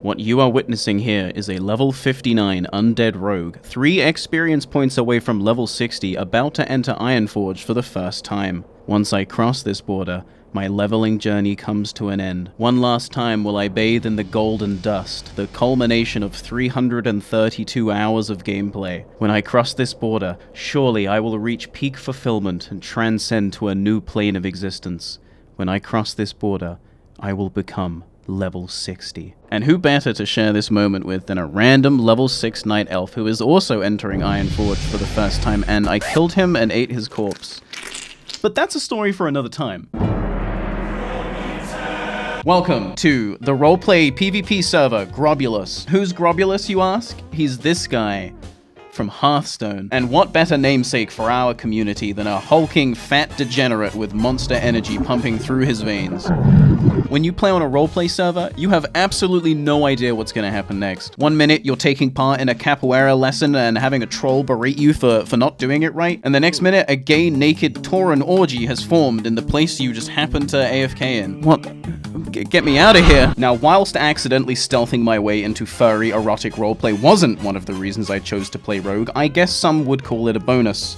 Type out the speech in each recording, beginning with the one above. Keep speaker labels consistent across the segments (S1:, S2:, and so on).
S1: What you are witnessing here is a level 59 undead rogue, 3 experience points away from level 60, about to enter Ironforge for the first time. Once I cross this border, my leveling journey comes to an end. One last time will I bathe in the golden dust, the culmination of 332 hours of gameplay. When I cross this border, surely I will reach peak fulfillment and transcend to a new plane of existence. When I cross this border, I will become level 60. And who better to share this moment with than a random level 6 night elf who is also entering Ironforge for the first time, and I killed him and ate his corpse. But that's a story for another time. Welcome to the roleplay PvP server, Grobulus. Who's Grobulus, you ask? He's this guy from Hearthstone. And what better namesake for our community than a hulking fat degenerate with monster energy pumping through his veins? When you play on a roleplay server, you have absolutely no idea what's gonna happen next. One minute, you're taking part in a capoeira lesson and having a troll berate you for not doing it right, and the next minute, a gay, naked Tauren orgy has formed in the place you just happened to AFK in. What? Get me out of here! Now, whilst accidentally stealthing my way into furry erotic roleplay wasn't one of the reasons I chose to play Rogue, I guess some would call it a bonus.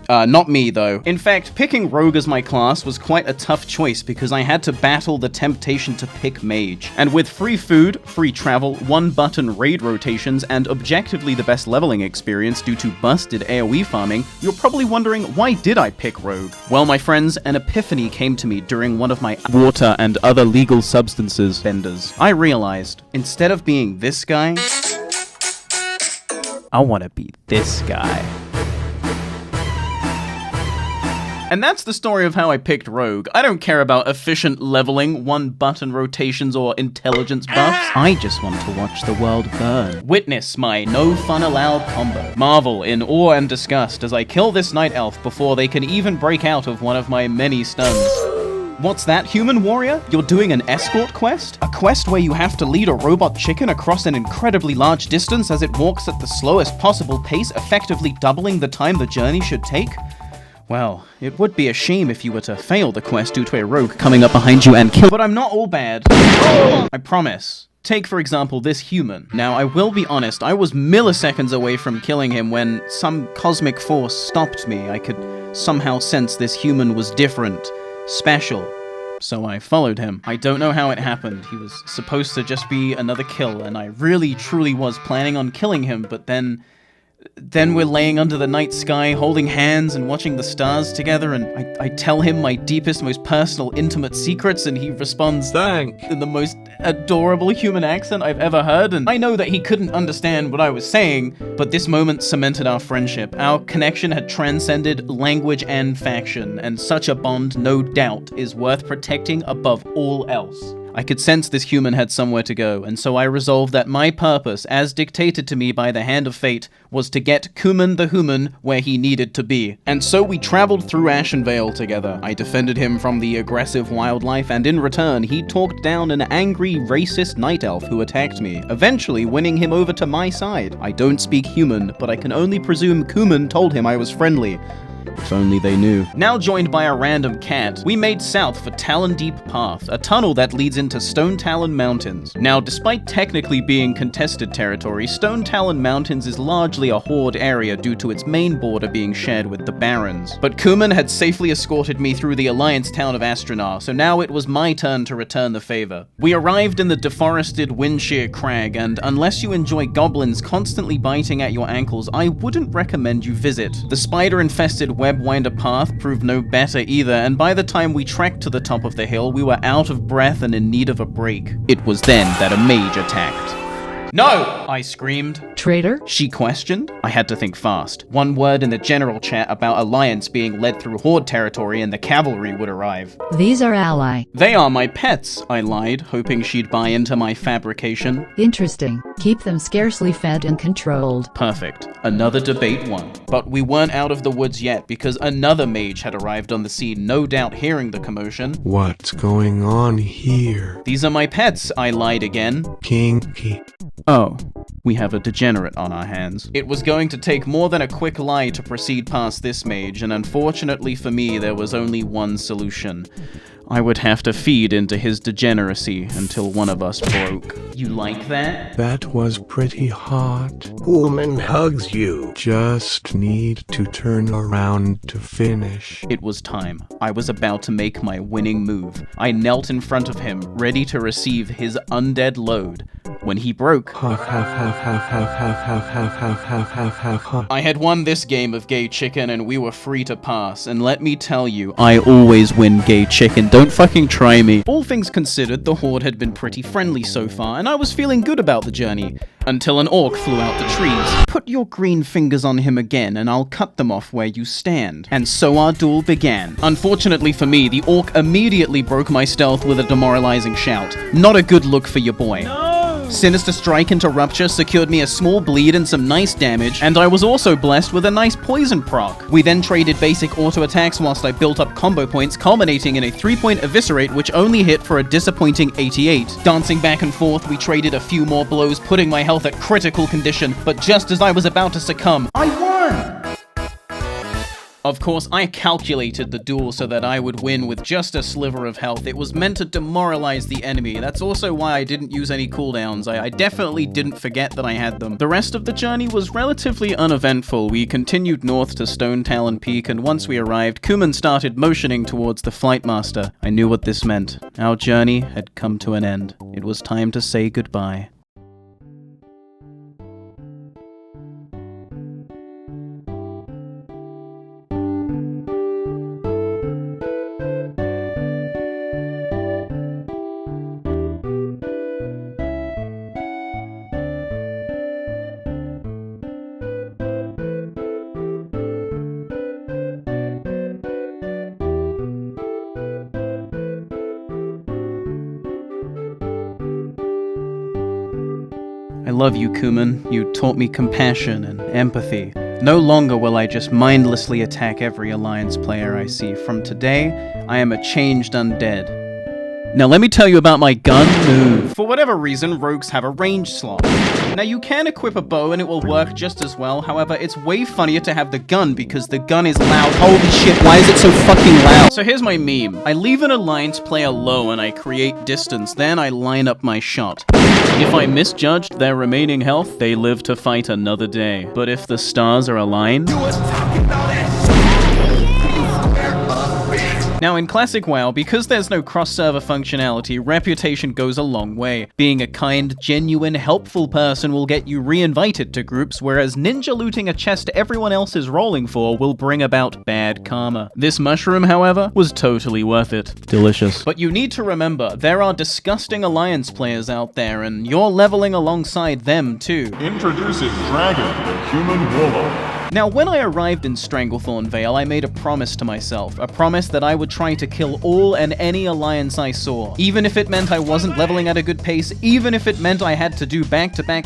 S1: Not me, though. In fact, picking Rogue as my class was quite a tough choice because I had to battle the temptation to pick Mage. And with free food, free travel, 1-button raid rotations, and objectively the best leveling experience due to busted AoE farming, you're probably wondering, why did I pick Rogue? Well, my friends, an epiphany came to me during one of my water and other legal substances benders. I realized, instead of being this guy, I want to be this guy. And that's the story of how I picked Rogue. I don't care about efficient leveling, 1-button rotations, or intelligence buffs. I just want to watch the world burn. Witness my no fun allowed combo. Marvel in awe and disgust as I kill this night elf before they can even break out of one of my many stuns. What's that, human warrior? You're doing an escort quest? A quest where you have to lead a robot chicken across an incredibly large distance as it walks at the slowest possible pace, effectively doubling the time the journey should take? Well, it would be a shame if you were to fail the quest due to a rogue coming up behind you and kill. But I'm not all bad. I promise. Take, for example, this human. Now, I will be honest, I was milliseconds away from killing him when some cosmic force stopped me. I could somehow sense this human was different, special. So I followed him. I don't know how it happened. He was supposed to just be another kill, and I really, truly was planning on killing him, but then we're laying under the night sky, holding hands and watching the stars together, and I tell him my deepest, most personal, intimate secrets, and he responds, "Thank," in the most adorable human accent I've ever heard, and I know that he couldn't understand what I was saying, but this moment cemented our friendship. Our connection had transcended language and faction, and such a bond, no doubt, is worth protecting above all else. I could sense this human had somewhere to go, and so I resolved that my purpose, as dictated to me by the hand of fate, was to get Kuman the Human where he needed to be. And so we traveled through Ashenvale together. I defended him from the aggressive wildlife, and in return, he talked down an angry, racist night elf who attacked me, eventually winning him over to my side. I don't speak human, but I can only presume Kuman told him I was friendly. If only they knew. Now joined by a random cat, we made south for Talon Deep Path, a tunnel that leads into Stone Talon Mountains. Now, despite technically being contested territory, Stone Talon Mountains is largely a horde area due to its main border being shared with the Barrens. But Kuman had safely escorted me through the Alliance town of Astronar, so now it was my turn to return the favor. We arrived in the deforested Windshear Crag, and unless you enjoy goblins constantly biting at your ankles, I wouldn't recommend you visit. The spider-infested Webwinder path proved no better either, and by the time we trekked to the top of the hill, we were out of breath and in need of a break. It was then that a mage attacked. "No!" I screamed.
S2: "Traitor?"
S1: she questioned. I had to think fast. One word in the general chat about Alliance being led through Horde territory and the cavalry would arrive.
S2: "These are ally."
S1: "They are my pets," I lied, hoping she'd buy into my fabrication.
S2: "Interesting. Keep them scarcely fed and controlled."
S1: Perfect. Another debate won. But we weren't out of the woods yet because another mage had arrived on the scene, no doubt hearing the commotion.
S3: "What's going on here?"
S1: "These are my pets," I lied again.
S3: "Kinky."
S1: Oh, we have a degenerate on our hands. It was going to take more than a quick lie to proceed past this mage, and unfortunately for me, there was only one solution. I would have to feed into his degeneracy until one of us broke. You like that?
S3: That was pretty hot.
S4: Woman hugs you.
S3: Just need to turn around to finish.
S1: It was time. I was about to make my winning move. I knelt in front of him, ready to receive his undead load, when he broke. I had won this game of gay chicken and we were free to pass, and let me tell you, I always win gay chicken, don't fucking try me. All things considered, the Horde had been pretty friendly so far, and I was feeling good about the journey, until an orc flew out the trees. Put your green fingers on him again and I'll cut them off where you stand. And so our duel began. Unfortunately for me, the orc immediately broke my stealth with a demoralizing shout. Not a good look for your boy. Sinister Strike into Rupture secured me a small bleed and some nice damage, and I was also blessed with a nice poison proc. We then traded basic auto attacks whilst I built up combo points, culminating in a 3-point Eviscerate which only hit for a disappointing 88. Dancing back and forth, we traded a few more blows, putting my health at critical condition, but just as I was about to succumb, I won! Of course, I calculated the duel so that I would win with just a sliver of health. It was meant to demoralize the enemy. That's also why I didn't use any cooldowns. I definitely didn't forget that I had them. The rest of the journey was relatively uneventful. We continued north to Stone Talon Peak, and once we arrived, Kuman started motioning towards the Flight Master. I knew what this meant. Our journey had come to an end. It was time to say goodbye. I love you, Kuman. You taught me compassion and empathy. No longer will I just mindlessly attack every Alliance player I see. From today, I am a changed undead. Now let me tell you about my gun move. For whatever reason, rogues have a range slot. Now you can equip a bow and it will work just as well, however, it's way funnier to have the gun because the gun is loud. Holy shit, why is it so fucking loud? So here's my meme. I leave an Alliance player low and I create distance, then I line up my shot. If I misjudged their remaining health, they live to fight another day. But if the stars are aligned... Now in Classic WoW, because there's no cross-server functionality, reputation goes a long way. Being a kind, genuine, helpful person will get you re-invited to groups, whereas ninja looting a chest everyone else is rolling for will bring about bad karma. This mushroom, however, was totally worth it. Delicious. But you need to remember, there are disgusting Alliance players out there, and you're leveling alongside them too.
S5: Introducing Dragon, the human warlock.
S1: Now, when I arrived in Stranglethorn Vale, I made a promise to myself. A promise that I would try to kill all and any Alliance I saw. Even if it meant I wasn't leveling at a good pace, even if it meant I had to do back-to-back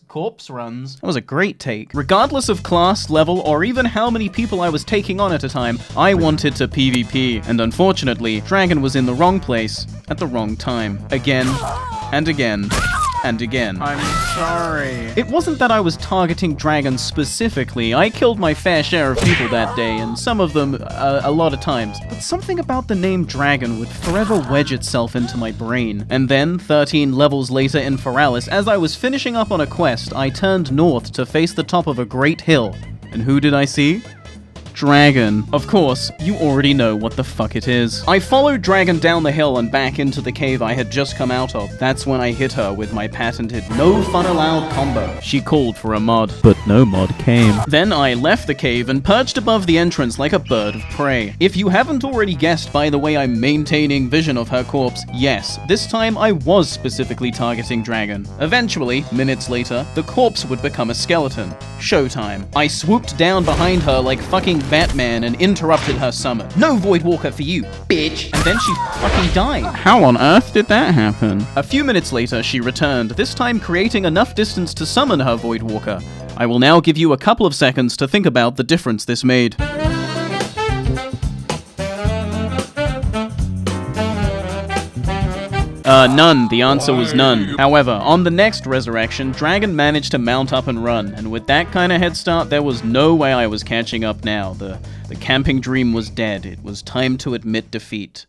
S1: corpse runs. That was a great take. Regardless of class, level, or even how many people I was taking on at a time, I wanted to PvP. And unfortunately, Dragon was in the wrong place at the wrong time. Again, and again. And again. I'm sorry. It wasn't that I was targeting dragons specifically. I killed my fair share of people that day, and some of them a lot of times. But something about the name Dragon would forever wedge itself into my brain. And then, 13 levels later in Feralis, as I was finishing up on a quest, I turned north to face the top of a great hill. And who did I see? Dragon. Of course, you already know what the fuck it is. I followed Dragon down the hill and back into the cave I had just come out of. That's when I hit her with my patented no fun allowed combo. She called for a mod, but no mod came. Then I left the cave and perched above the entrance like a bird of prey. If you haven't already guessed by the way I'm maintaining vision of her corpse, yes, this time I was specifically targeting Dragon. Eventually, minutes later, the corpse would become a skeleton. Showtime. I swooped down behind her like fucking Batman and interrupted her summon. No Voidwalker for you, bitch! And then she fucking died. How on earth did that happen? A few minutes later, she returned, this time creating enough distance to summon her Voidwalker. I will now give you a couple of seconds to think about the difference this made. None. The answer was none. However, on the next resurrection, Dragon managed to mount up and run, and with that kind of head start, there was no way I was catching up now. The camping dream was dead. It was time to admit defeat.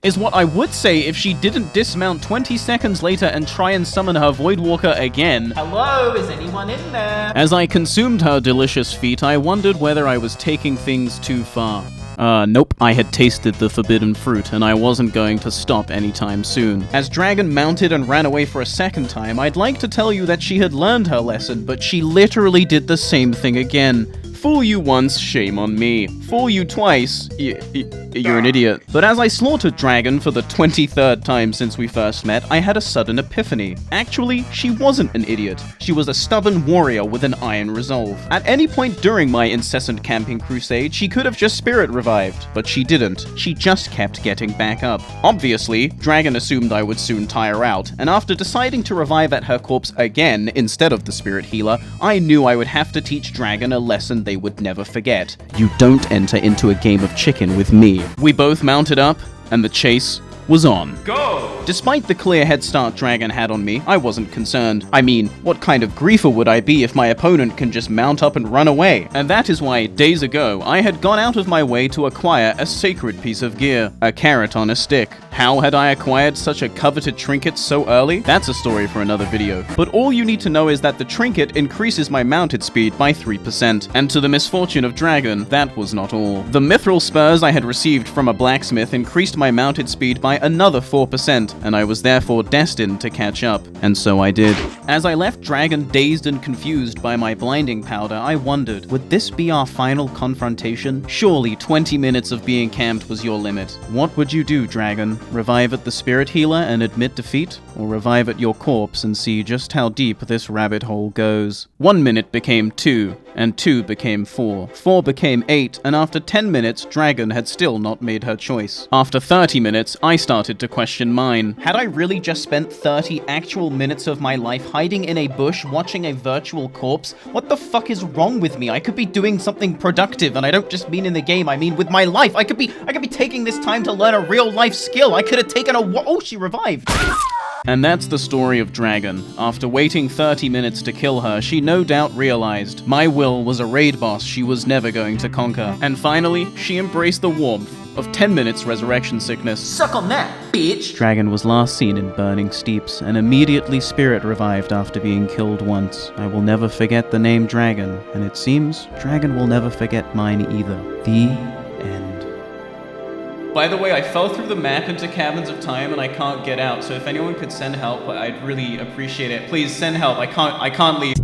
S1: Is what I would say if she didn't dismount 20 seconds later and try and summon her Voidwalker again. Hello, is anyone in there? As I consumed her delicious feat, I wondered whether I was taking things too far. Nope. I had tasted the forbidden fruit, and I wasn't going to stop anytime soon. As Dragon mounted and ran away for a second time, I'd like to tell you that she had learned her lesson, but she literally did the same thing again. Fool you once, shame on me. Fool you twice, you're an idiot. But as I slaughtered Dragon for the 23rd time since we first met, I had a sudden epiphany. Actually, she wasn't an idiot. She was a stubborn warrior with an iron resolve. At any point during my incessant camping crusade, she could have just spirit revived, but she didn't. She just kept getting back up. Obviously, Dragon assumed I would soon tire out, and after deciding to revive at her corpse again instead of the spirit healer, I knew I would have to teach Dragon a lesson they would never forget. You don't enter into a game of chicken with me. We both mounted up, and the chase was on. Go! Despite the clear head start Dragon had on me, I wasn't concerned. I mean, what kind of griefer would I be if my opponent can just mount up and run away? And that is why, days ago, I had gone out of my way to acquire a sacred piece of gear, a carrot on a stick. How had I acquired such a coveted trinket so early? That's a story for another video. But all you need to know is that the trinket increases my mounted speed by 3%. And to the misfortune of Dragon, that was not all. The mithril spurs I had received from a blacksmith increased my mounted speed by another 4%, and I was therefore destined to catch up. And so I did. As I left Dragon dazed and confused by my blinding powder, I wondered, would this be our final confrontation? Surely 20 minutes of being camped was your limit. What would you do, Dragon? Revive at the spirit healer and admit defeat? Or revive at your corpse and see just how deep this rabbit hole goes? 1 minute became 2, and 2 became 4. 4 became 8, and after 10 minutes, Dragon had still not made her choice. After 30 minutes, I started to question mine. Had I really just spent 30 actual minutes of my life hiding in a bush watching a virtual corpse? What the fuck is wrong with me? I could be doing something productive, and I don't just mean in the game, I mean with my life. I could be taking this time to learn a real life skill. I could have taken oh, she revived. And that's the story of Dragon. After waiting 30 minutes to kill her, she no doubt realized my will was a raid boss she was never going to conquer. And finally, she embraced the warmth of 10 minutes resurrection sickness. Suck on that, bitch! Dragon was last seen in Burning Steeps, and immediately spirit revived after being killed once. I will never forget the name Dragon, and it seems Dragon will never forget mine either. The end. By the way, I fell through the map into Caverns of Time and I can't get out, so if anyone could send help, I'd really appreciate it. Please send help. I can't leave.